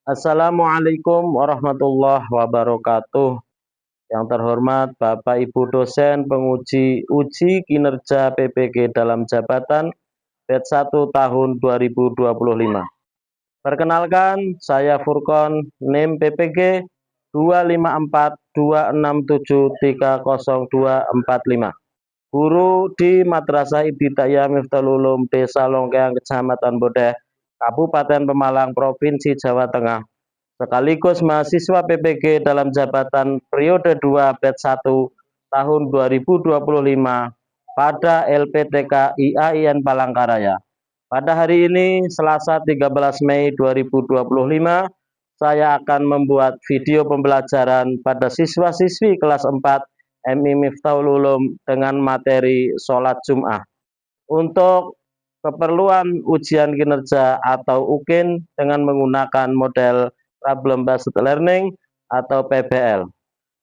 Assalamualaikum warahmatullahi wabarakatuh. Yang terhormat Bapak Ibu dosen penguji uji kinerja PPG dalam jabatan batch 1 tahun 2025. Perkenalkan, saya Furqon, NIM PPG 25426730245. Guru di Madrasah Ibtidaiyah Miftahul Ulum Desa Longkeang, Kecamatan Bodeh, Kabupaten Pemalang, Provinsi Jawa Tengah, sekaligus mahasiswa PPG dalam jabatan periode 2 batch 1 tahun 2025 pada LPTK IAIN Palangkaraya. Pada hari ini, Selasa 13 Mei 2025, saya akan membuat video pembelajaran pada siswa-siswi kelas 4 MI Miftahul Ulum dengan materi sholat Jum'ah. Untuk keperluan ujian kinerja atau UKIN dengan menggunakan model Problem Based Learning atau PBL.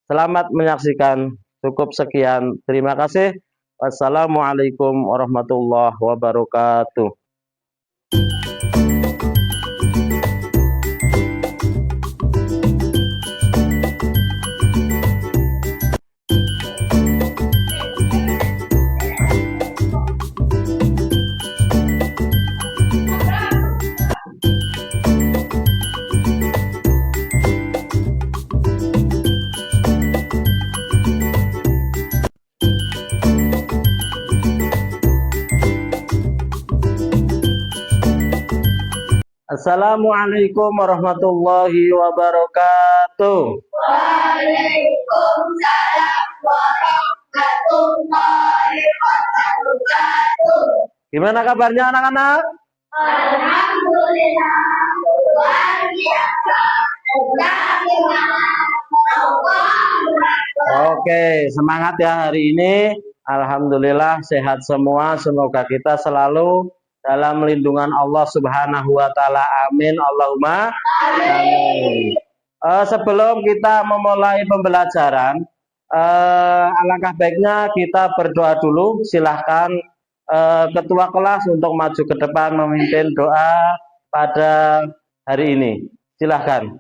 Selamat menyaksikan. Cukup sekian. Terima kasih. Wassalamualaikum warahmatullahi wabarakatuh. Assalamualaikum warahmatullahi wabarakatuh. Waalaikumsalam warahmatullahi wabarakatuh. Gimana kabarnya anak-anak? Alhamdulillah luar biasa. Oke, semangat ya hari ini. Alhamdulillah sehat semua. Semoga kita selalu dalam lindungan Allah Subhanahu wa taala. Amin. Allahumma amin. Sebelum kita memulai pembelajaran, alangkah baiknya kita berdoa dulu. Silahkan ketua kelas untuk maju ke depan memimpin doa pada hari ini. Silahkan.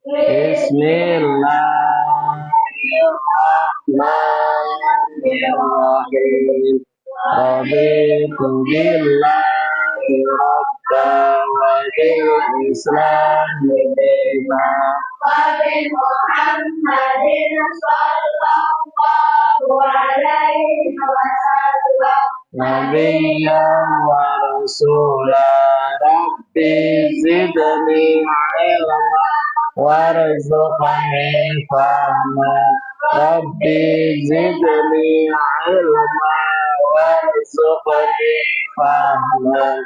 Bismillahirrahmanirrahim. Raditu billahi rabban wa bil islami dinan wa bi Muhammadin sallallahu alaihi wasallam nabiyyan wa rasulan. Rabbi zidni ilma warzuqni fahma. Rabbi zidni ilma warzuqni fahma.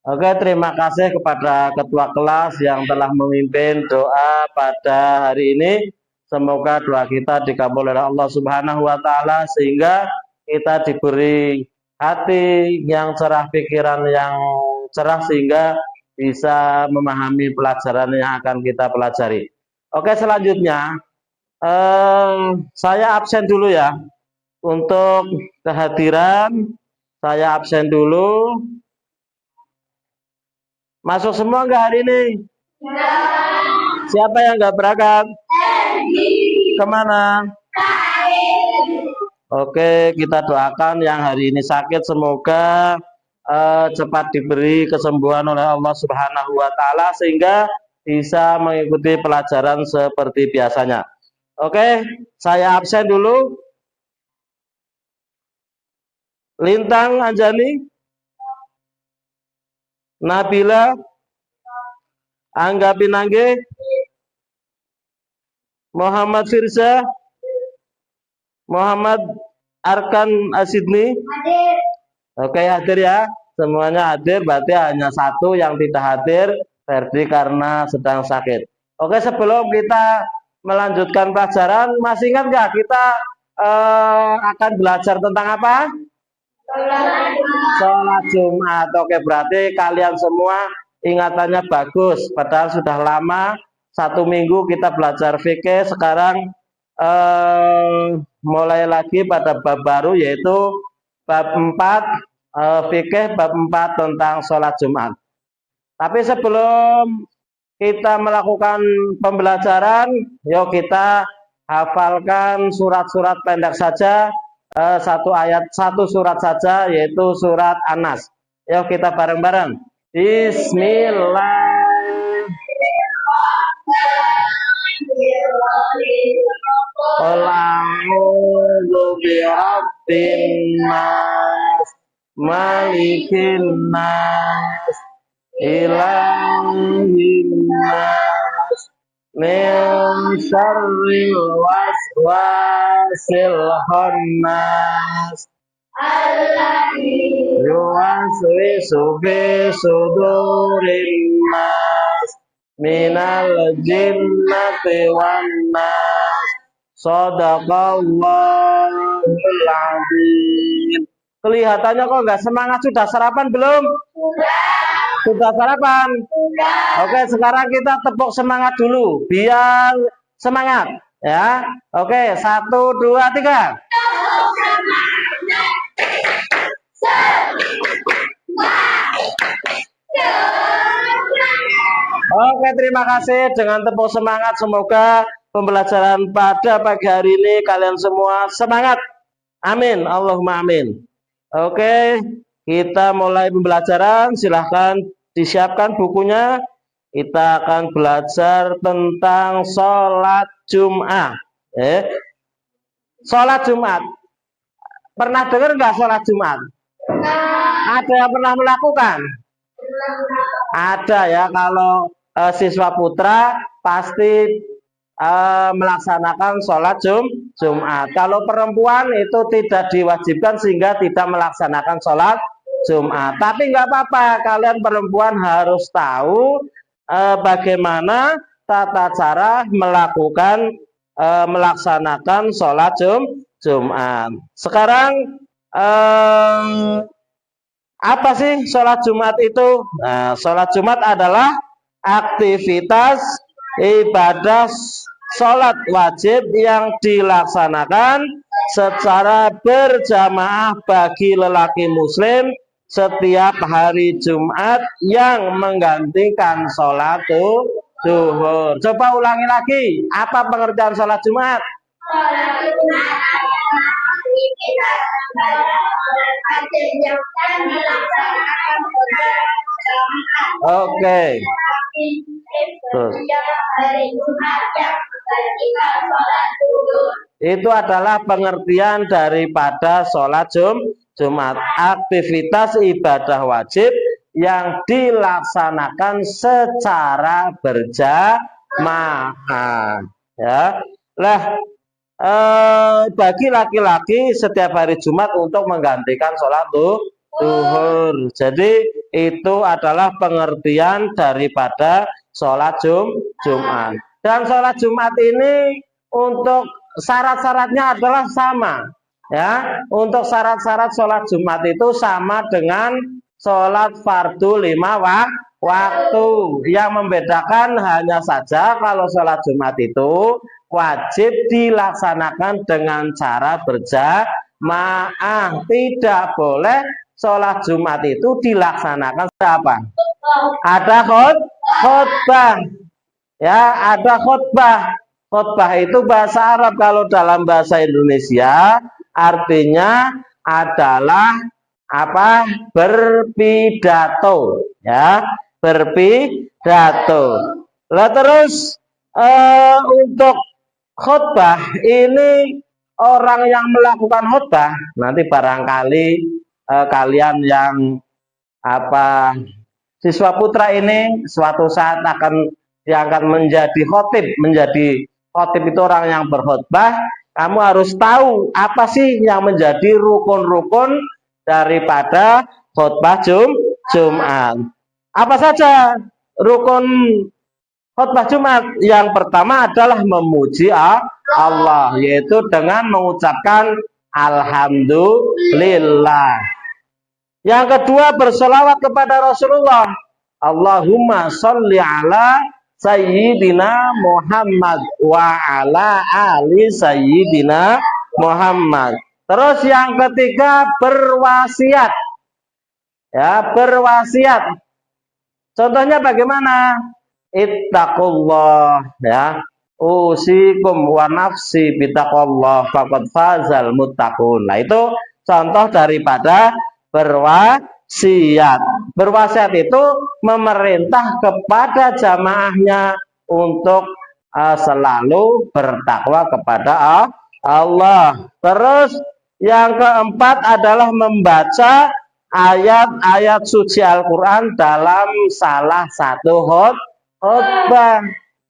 Oke, terima kasih kepada ketua kelas yang telah memimpin doa pada hari ini. Semoga doa kita dikabul oleh Allah Subhanahu wa taala sehingga kita diberi hati yang cerah, pikiran yang cerah sehingga bisa memahami pelajaran yang akan kita pelajari. Oke, selanjutnya saya absen dulu ya. Untuk kehadiran saya absen dulu. Masuk semua nggak hari ini? Ya. Siapa yang nggak berangkat? Kemana? Oke, kita doakan yang hari ini sakit semoga cepat diberi kesembuhan oleh Allah Subhanahu wa taala sehingga bisa mengikuti pelajaran seperti biasanya. Oke, saya absen dulu. Lintang Anjani, Nabila, Angga Pinangge, Muhammad Firza, Muhammad Arkan Asidni. Hadir. Oke, hadir ya. Semuanya hadir, berarti hanya satu yang tidak hadir, Ferdi karena sedang sakit. Oke, sebelum kita melanjutkan pelajaran, masih ingat nggak kita akan belajar tentang apa? Sholat Jumat. Oke, berarti kalian semua ingatannya bagus. Padahal sudah lama, 1 minggu kita belajar fikih. Sekarang mulai lagi pada bab baru, yaitu bab 4 fikih, bab 4 tentang sholat Jumat. Tapi sebelum kita melakukan pembelajaran, yuk kita hafalkan surat-surat pendek saja, satu ayat, satu surat saja, yaitu surat An-Nas. Yuk kita bareng-bareng. Bismillah. Qul a'udzu birabbin nas, malikin nas, ilahin nas, min syarril waswasil khannas, yuwaswisu fi sudurin nas, minal jinnati wan nas. Shadaqallahul azim. Kelihatannya kok nggak semangat. Sudah sarapan belum? Sudah sarapan? Oke, sekarang kita tepuk semangat dulu biar semangat ya. Oke, 1, 2, 3. Oke, terima kasih. Dengan tepuk semangat, semoga pembelajaran pada pagi hari ini kalian semua semangat. Amin. Allahumma amin. Oke, kita mulai pembelajaran. Silahkan disiapkan bukunya. Kita akan belajar tentang sholat Jumat. Sholat Jumat. Pernah dengar nggak sholat Jumat? Ada yang pernah melakukan? Ada ya, kalau siswa putra pasti melaksanakan sholat Jumat. Kalau perempuan itu tidak diwajibkan sehingga tidak melaksanakan sholat Jumat. Tapi nggak apa-apa, kalian perempuan harus tahu bagaimana tata cara melaksanakan sholat Jumat. Sekarang apa sih sholat Jumat itu? Nah, sholat Jumat adalah aktivitas ibadah sholat wajib yang dilaksanakan secara berjamaah bagi lelaki muslim setiap hari Jumat yang menggantikan sholat zuhur. Coba ulangi lagi, apa pengertian sholat Jumat? Oke. Itu adalah pengertian daripada sholat Jumat. Aktivitas ibadah wajib yang dilaksanakan secara berjamaah. Ya. Lah, bagi laki-laki setiap hari Jumat untuk menggantikan sholat zuhur. Jadi itu adalah pengertian daripada sholat Jumat. Dan sholat Jumat ini untuk syarat-syaratnya adalah sama. Ya, untuk syarat-syarat sholat Jumat itu sama dengan sholat fardu 5 waktu. Yang membedakan hanya saja kalau sholat Jumat itu wajib dilaksanakan dengan cara berjamaah. Tidak boleh sholat Jumat itu dilaksanakan apa? Ada khutbah. Ya, ada khutbah. Khutbah itu bahasa Arab, kalau dalam bahasa Indonesia artinya adalah apa? Berpidato. Ya, berpidato. Lah terus untuk khutbah ini, orang yang melakukan khutbah nanti barangkali kalian yang siswa putra ini suatu saat akan diangkat menjadi khotib. Menjadi khotib itu orang yang berkhutbah. Kamu harus tahu apa sih yang menjadi rukun-rukun daripada khutbah Jumat. Apa saja rukun khutbah Jumat? Yang pertama adalah memuji Allah, yaitu dengan mengucapkan alhamdulillah. Yang kedua, bersolawat kepada Rasulullah. Allahumma sholli ala Sayyidina Muhammad wa ala ali Sayyidina Muhammad. Terus yang ketiga berwasiat. Ya, berwasiat. Contohnya bagaimana? Ittaqullah, ya. Usikum wa nafsi bitaqullah faqad fazal muttaqun. Nah, itu contoh daripada berwasiat. Berwasiat itu memerintah kepada jamaahnya untuk selalu bertakwa kepada Allah. Terus yang keempat adalah membaca ayat-ayat suci Al-Quran dalam salah satu khutbah.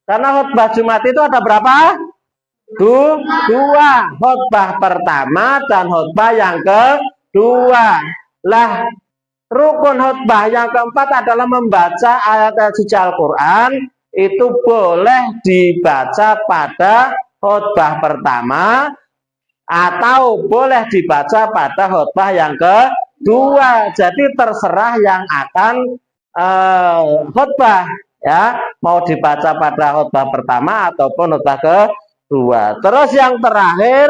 Karena khutbah Jumat itu ada berapa? Dua. Khutbah pertama dan khutbah yang kedua. Lah, rukun khutbah yang keempat adalah membaca ayat-ayat suci Al-Quran. Itu boleh dibaca pada khutbah pertama atau boleh dibaca pada khutbah yang kedua. Jadi terserah yang akan khutbah, ya, mau dibaca pada khutbah pertama ataupun khutbah kedua. Terus yang terakhir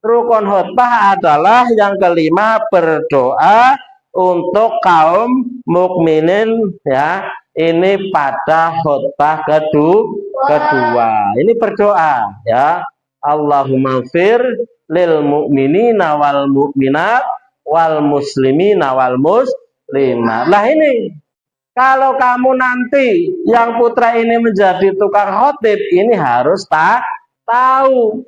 rukun khutbah adalah yang kelima, berdoa untuk kaum mukminin, ya. Ini pada khutbah kedua. Ini berdoa, ya. Allahumma fir lil mu'minina wal mu'minat wal muslimina wal muslimat. Lah ini kalau kamu nanti yang putra ini menjadi tukang khotib, ini harus tahu.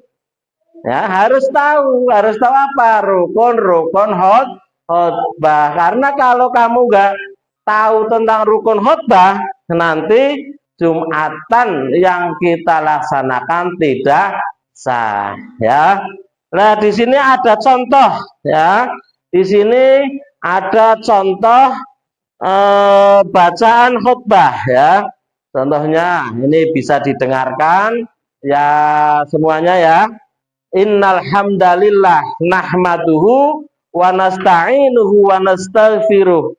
Ya, harus tahu apa? Rukun-rukun khotbah. Karena kalau kamu nggak tahu tentang rukun khotbah, nanti Jumatan yang kita laksanakan tidak sah, ya. Nah, di sini ada contoh, ya. Di sini ada contoh bacaan khutbah, ya. Contohnya ini bisa didengarkan ya semuanya, ya. Innal hamdalillah nahmaduhu wa nasta'inuhu wa nastaghfiruh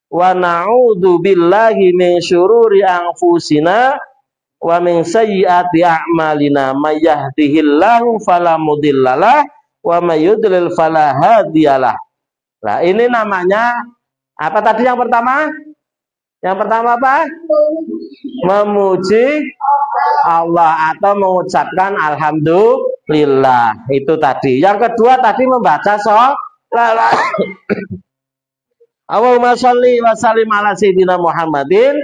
wa na'udzu billahi min syururi anfusina wa min sayyiati a'malina may yahdihillahu fala mudhillalah wa may yudlil fala hadiyalah. Nah, ini namanya apa tadi yang pertama? Yang pertama apa? Memuji Allah atau mengucapkan alhamdulillah. Itu tadi. Yang kedua tadi membaca sholawat. Allahumma sholli wa sallim ala sayyidina Muhammadin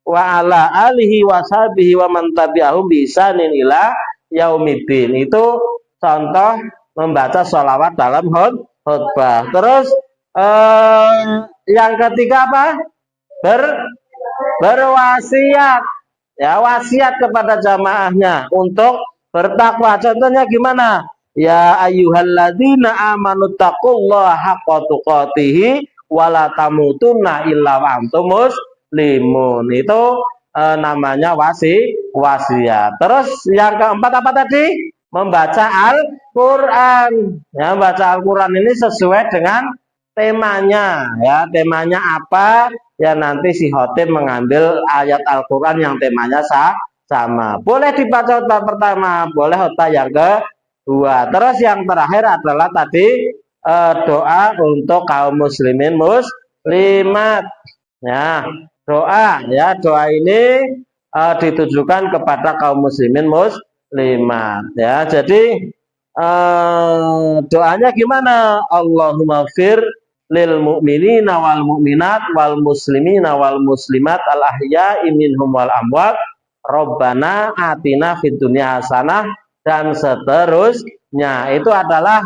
wa ala alihi wa sahbihi wa man tabi'ahum bi ihsanin ila yaumiddin. Itu contoh membaca sholawat dalam khutbah. Terus yang ketiga apa? Berwasiat. Ya, wasiat kepada jamaahnya untuk bertakwa. Contohnya gimana? Ya ayyuhalladzina amanu taqullaha haqqa tuqatih wala tamutunna illa wa antum muslimun. Itu namanya wasiat. Terus yang keempat apa tadi? Membaca Al-Qur'an. Ya, membaca Al-Qur'an ini sesuai dengan temanya, ya. Temanya apa? Ya, nanti si khotib mengambil ayat Al-Qur'an yang temanya sama. Boleh dibaca khutbah pertama, boleh khutbah yang kedua. Terus yang terakhir adalah tadi doa untuk kaum muslimin muslimat, ya. Doa ini ditujukan kepada kaum muslimin muslimat, ya. Jadi doanya gimana? Allahumma fir lil mu'minina wal mu'minat wal muslimina wal muslimat al ahya'i minhum wal amwat Rabbana atina fid dunya hasanah, dan seterusnya. Itu adalah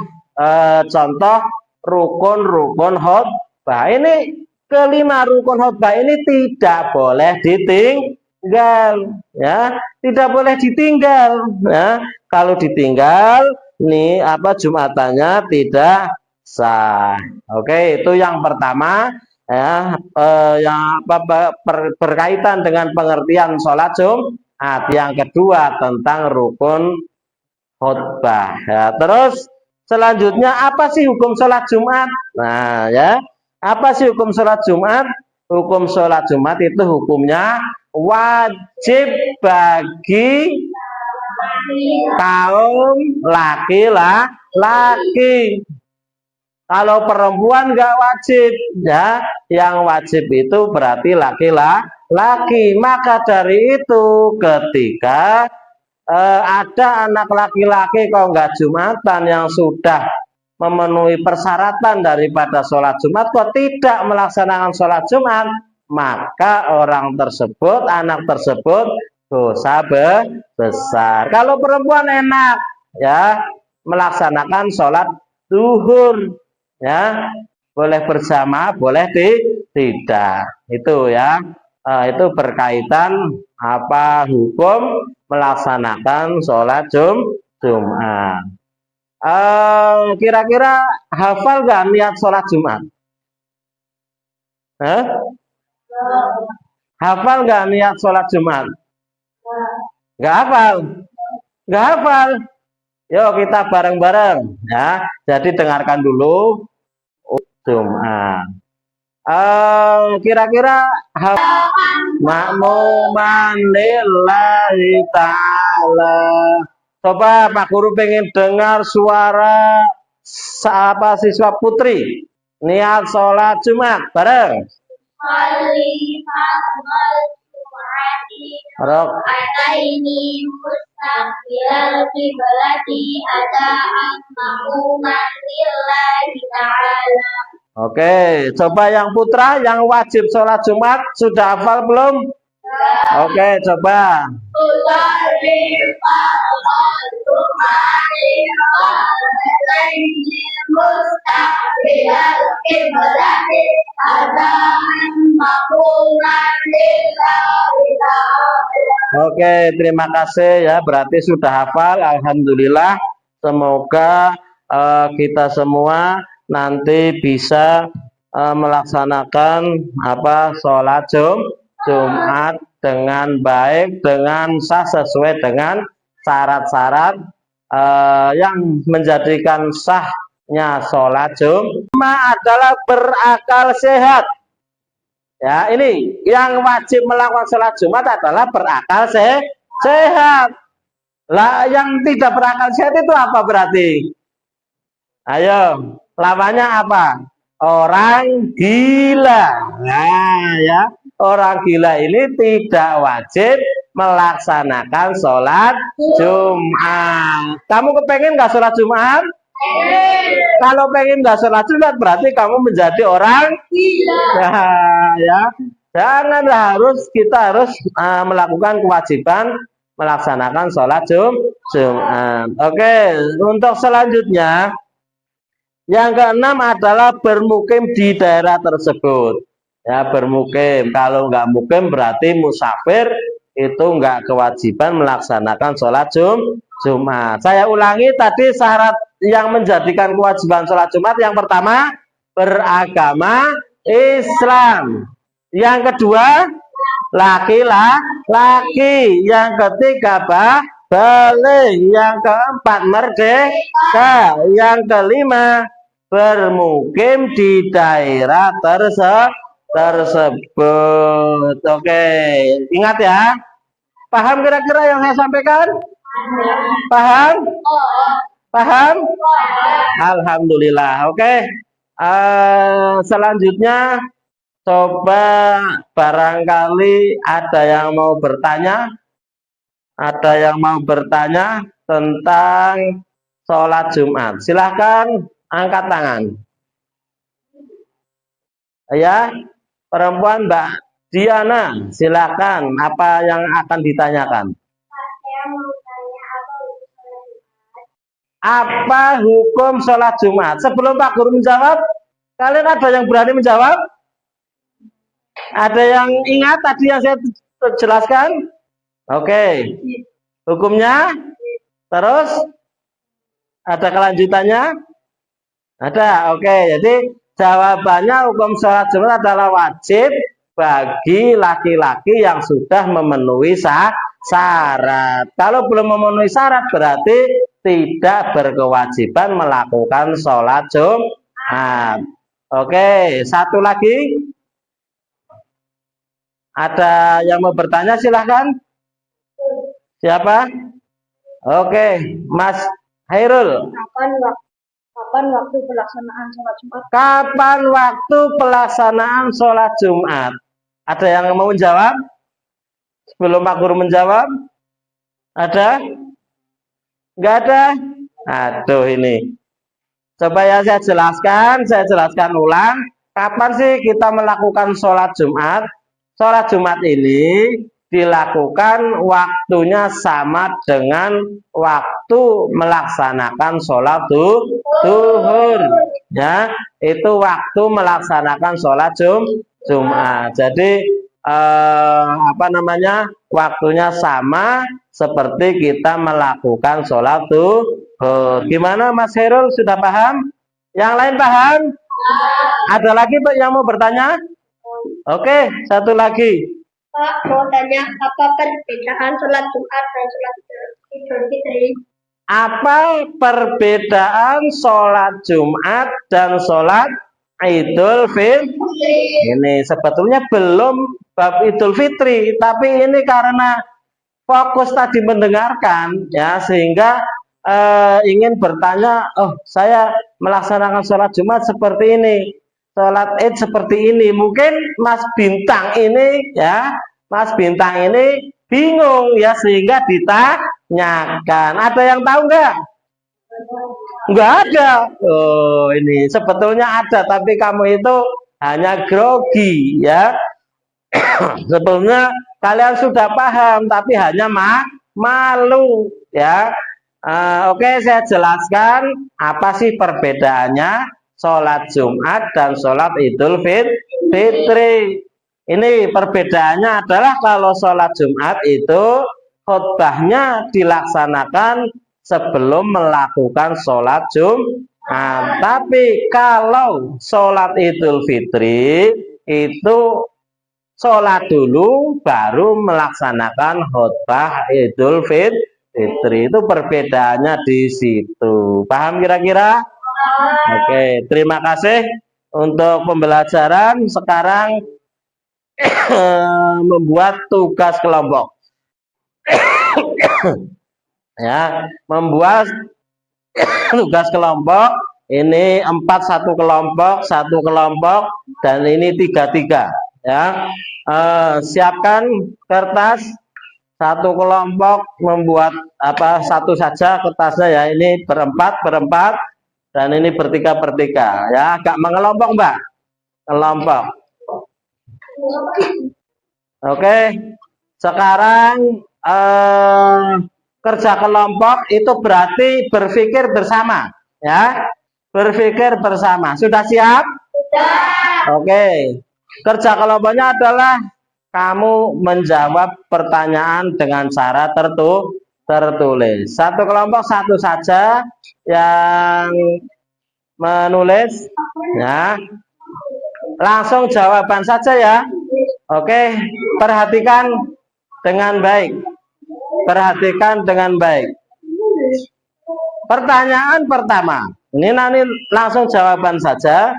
contoh rukun-rukun khutbah. Ini kelima rukun khutbah ini tidak boleh ditinggal, ya. Tidak boleh ditinggal, ya. Kalau ditinggal nih apa Jumatannya tidak sah. Oke, itu yang pertama, ya. Yang berkaitan dengan pengertian sholat Jumat. Yang kedua tentang rukun khutbah, ya. Terus selanjutnya apa sih hukum sholat Jumat? Nah, ya, apa sih hukum sholat Jumat? Hukum sholat Jumat itu hukumnya wajib bagi kaum laki-laki. Kalau perempuan nggak wajib, ya. Yang wajib itu berarti laki-laki. Maka dari itu ketika ada anak laki-laki kok nggak Jumatan yang sudah memenuhi persyaratan daripada sholat Jumat kok tidak melaksanakan sholat Jumat, maka orang tersebut, anak tersebut dosa besar. Kalau perempuan enak, ya, melaksanakan sholat zuhur, ya, boleh bersama, boleh tidak. Itu ya, itu berkaitan apa hukum melaksanakan sholat Jumat. Kira-kira hafal gak niat sholat Jumat? Hafal gak niat sholat Jumat? Gak hafal? Gak hafal? Yuk kita bareng-bareng, ya. Jadi dengarkan dulu Jumat. Kira-kira makmuman lillahi ta'ala. Coba Pak Guru pengen dengar suara apa siswa putri niat sholat Jumat bareng. Ataini mustaqbilal qiblati adaan makmuman lillahi ta'ala. Oke, coba yang putra yang wajib sholat Jumat sudah hafal belum? Oke, coba. Oke, terima kasih ya. Berarti sudah hafal. Alhamdulillah. Semoga kita semua nanti bisa melaksanakan apa sholat Jumat dengan baik, dengan sah sesuai dengan syarat-syarat yang menjadikan sahnya sholat Jumat adalah berakal sehat. Ya, ini yang wajib melakukan sholat Jumat adalah berakal sehat. Lah, yang tidak berakal sehat itu apa berarti? Ayo, lawannya apa? Orang gila. Nah, ya, orang gila ini tidak wajib melaksanakan sholat Jumat. Kamu kepengen nggak sholat Jumat? Kalau pengen nggak sholat Jumat berarti kamu menjadi orang gila. Ya, jangan kita harus melakukan kewajiban melaksanakan sholat Jumat. Oke, untuk selanjutnya yang keenam adalah bermukim di daerah tersebut. Ya, bermukim. Kalau nggak mukim berarti musafir, itu nggak kewajiban melaksanakan sholat Jumat. Saya ulangi tadi syarat yang menjadikan kewajiban sholat Jumat. Yang pertama, beragama Islam. Yang kedua, laki-laki. Yang ketiga, balik. Yang keempat, merdeka. Yang kelima, bermukim di daerah tersebut. Oke, ingat ya. Paham kira-kira yang saya sampaikan? Paham? Paham? Alhamdulillah. Oke. Selanjutnya coba barangkali ada yang mau bertanya. Ada yang mau bertanya tentang sholat Jumat. Silahkan angkat tangan. Ya, perempuan Mbak Diana, silakan. Apa yang akan ditanyakan? Apa hukum sholat Jumat? Sebelum Pak Guru menjawab, kalian ada yang berani menjawab? Ada yang ingat tadi yang saya jelaskan? Oke. Hukumnya? Terus? Ada kelanjutannya? Ada. Oke. Jadi jawabannya hukum sholat Jumat adalah wajib bagi laki-laki yang sudah memenuhi syarat. Kalau belum memenuhi syarat berarti tidak berkewajiban melakukan sholat Jumat. Oke, satu lagi. Ada yang mau bertanya silahkan. Siapa? Oke, Mas Hairul. Kapan waktu pelaksanaan sholat Jumat? Kapan waktu pelaksanaan sholat Jumat? Ada yang mau menjawab? Sebelum Pak Guru menjawab? Ada? Enggak ada? Aduh ini. Coba ya saya jelaskan ulang. Kapan sih kita melakukan sholat Jumat? Sholat Jumat ini dilakukan waktunya sama dengan waktu melaksanakan sholat zuhur. Ya, itu waktu melaksanakan sholat Jumat. Jadi apa namanya? Waktunya sama seperti kita melakukan sholat zuhur. Gimana Mas Herul, sudah paham? Yang lain paham? Ada lagi Pak yang mau bertanya? Oke, satu lagi. Pak, mau tanya apa perbedaan sholat Jumat dan sholat Idul Fitri? Apa perbedaan sholat Jumat dan sholat Idul Fitri? Ini sebetulnya belum bab Idul Fitri, tapi ini karena fokus tadi mendengarkan, ya sehingga ingin bertanya, oh saya melaksanakan sholat Jumat seperti ini, sholat Id seperti ini. Mungkin Mas Bintang ini, ya Mas Bintang ini bingung ya sehingga ditanyakan. Ada yang tahu nggak? Nggak ada. Oh ini sebetulnya ada, tapi kamu itu hanya grogi ya. Sebetulnya kalian sudah paham, tapi hanya malu ya. Oke, saya jelaskan apa sih perbedaannya sholat Jumat dan sholat Idul Fitri. Ini perbedaannya adalah kalau sholat Jumat itu khutbahnya dilaksanakan sebelum melakukan sholat Jumat. Tapi kalau sholat Idul Fitri itu sholat dulu baru melaksanakan khutbah Idul Fitri. Itu perbedaannya di situ. Paham kira-kira? Oke, terima kasih untuk pembelajaran. Sekarang membuat tugas kelompok. Ya, membuat tugas kelompok. Ini 4 satu kelompok, dan ini 3-3. Ya, siapkan kertas. Satu kelompok membuat apa satu saja kertasnya ya, ini berempat dan ini bertiga ya, agak mengelompok Mbak, kelompok. Oke, sekarang kerja kelompok itu berarti berpikir bersama ya, berpikir bersama. Sudah siap? Sudah. Oke, kerja kelompoknya adalah kamu menjawab pertanyaan dengan cara tertulis. Satu kelompok satu saja yang menulis ya. Langsung jawaban saja ya. Oke, perhatikan dengan baik. Perhatikan dengan baik. Pertanyaan pertama. Ini nanti langsung jawaban saja.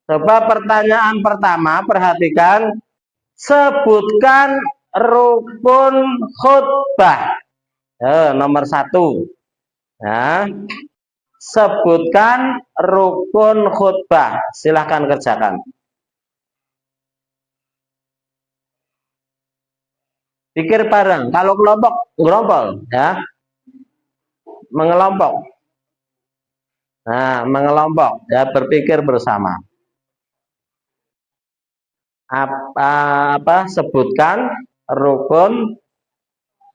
Coba pertanyaan pertama, perhatikan. Sebutkan rukun khutbah. Nomor 1. Ya. Sebutkan rukun khutbah. Silahkan kerjakan. Pikir bareng. Kalau kelompok, gerompol, ya. Mengelompok. Nah, mengelompok, ya, berpikir bersama. Apa sebutkan rukun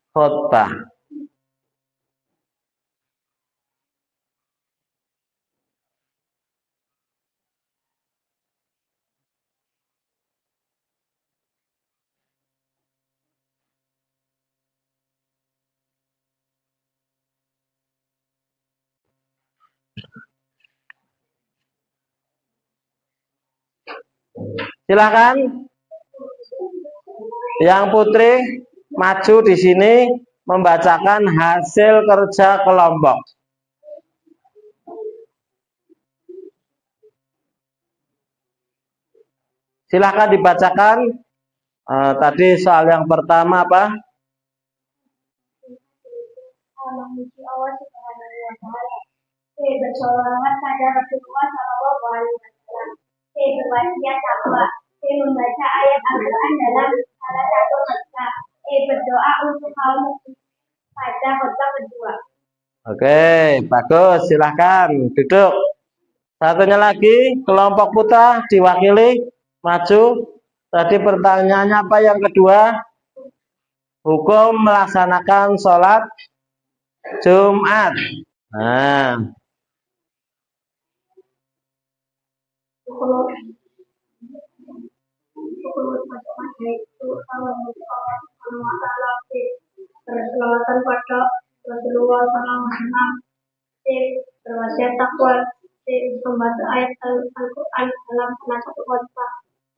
khutbah. Silakan. Yang Putri maju di sini membacakan hasil kerja kelompok. Silakan dibacakan Tadi soal yang pertama apa? Memuji Allah Subhanahu wa Ta'ala. Bersolawat pada Rasulullah Shallallahu Alaihi Wasallam. Berwasiat takwa. Membaca ayat Al-Quran dalam salah satu khutbah. Berdoa untuk kaum muslim pada khutbah kedua. Oke, bagus. Silahkan duduk. Satunya lagi, kelompok putra diwakili, maju. Tadi pertanyaannya apa yang kedua? Hukum melaksanakan sholat Jumat. Nah, Berselawatan pada Rasulullah SAW. Berwasiat takwa. Membaca ayat Al-Quran dalam salah satu khutbah.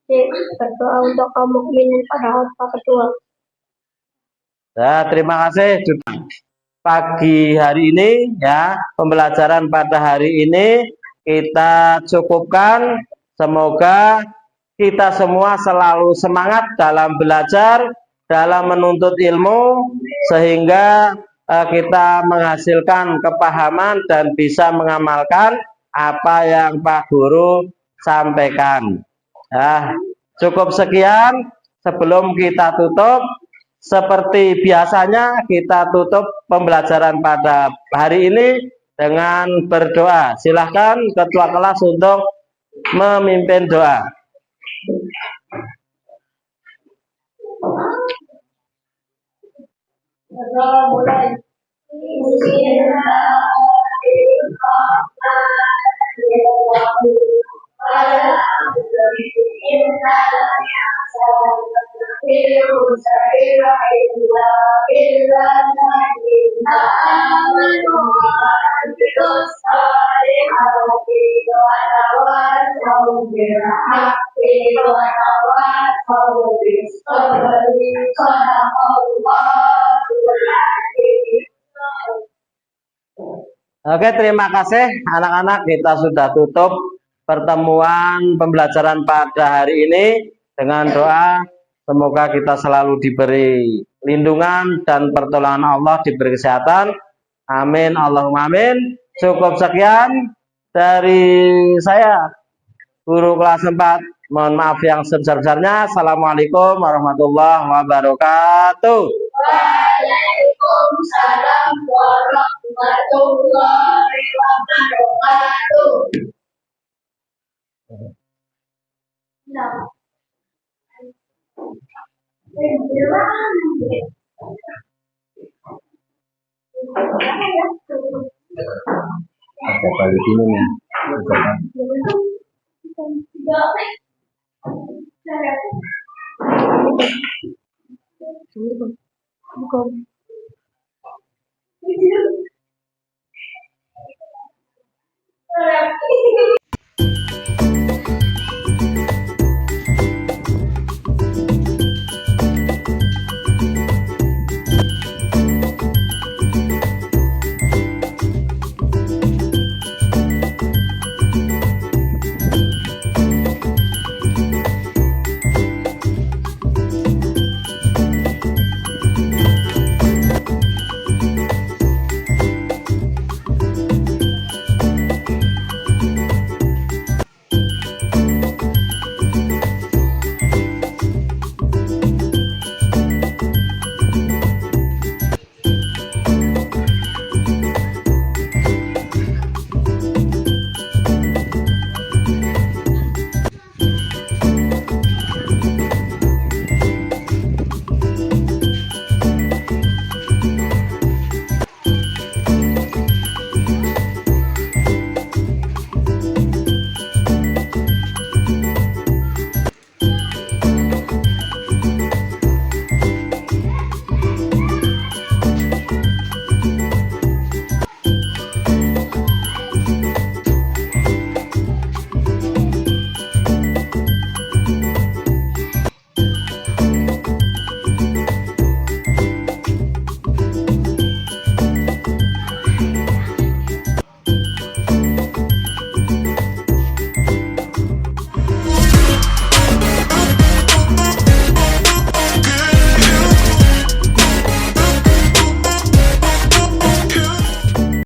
Berdoa untuk kaum mukminin pada khutbah kedua. ya, terima kasih. Pagi hari ini ya, pembelajaran pada hari ini kita cukupkan. Semoga kita semua selalu semangat dalam belajar, dalam menuntut ilmu, sehingga kita menghasilkan kepahaman dan bisa mengamalkan apa yang Pak Guru sampaikan. Ya, cukup sekian. Sebelum kita tutup, seperti biasanya kita tutup pembelajaran pada hari ini dengan berdoa. Silahkan ketua kelas untuk memimpin doa. Mulai. Oke, terima kasih anak-anak. Kita sudah tutup pertemuan pembelajaran pada hari ini dengan doa. Semoga kita selalu diberi lindungan dan pertolongan Allah, diberi kesehatan. Amin, Allahumma amin. Cukup sekian dari saya, guru kelas 4. Mohon maaf yang sebesar-besarnya. Assalamualaikum warahmatullahi wabarakatuh. Waalaikumsalam warahmatullahi wabarakatuh. Nah, Ada balik ini nih. Bukan.